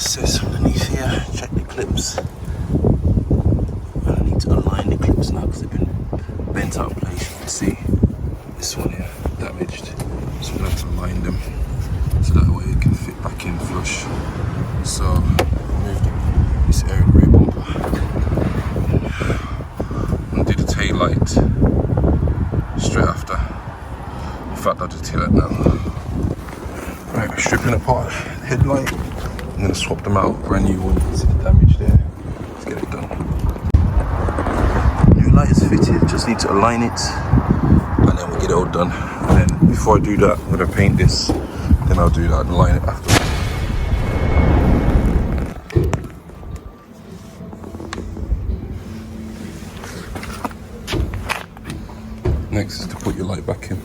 assess underneath here, check the clips. I need to align the clips now because they've been bent out of place. You can see this one here damaged, so we're going to have to align them so that way it can fit back in flush. So remove this area of the rear bumper. I'm going to do the tail light straight after. In fact, I'll do the tail light now. Right, we're stripping apart the headlight. I'm going to swap them out, brand new one. See the damage there. Let's get it done. New light is fitted, just need to align it and then we'll get it all done. And then before I do that, I'm going to paint this, then I'll do that and align it after. Next is to put your light back in.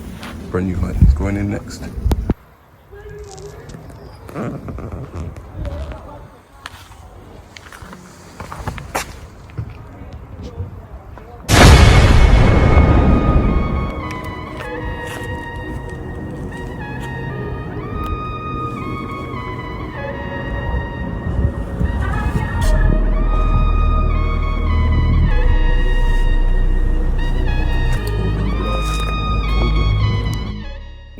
Brand new light is going in next.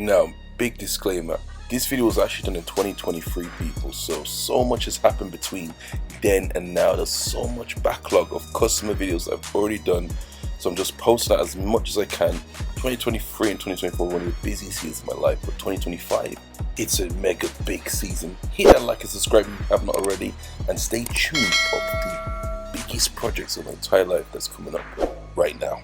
Now, big disclaimer, this video was actually done in 2023, people, so much has happened between then and now. There's so much backlog of customer videos that I've already done, so I'm just posting that as much as I can. 2023 and 2024 were one of the busy seasons of my life, but 2025, it's a mega big season. Hit that like and subscribe if you have not already, and stay tuned for the biggest projects of my entire life that's coming up right now.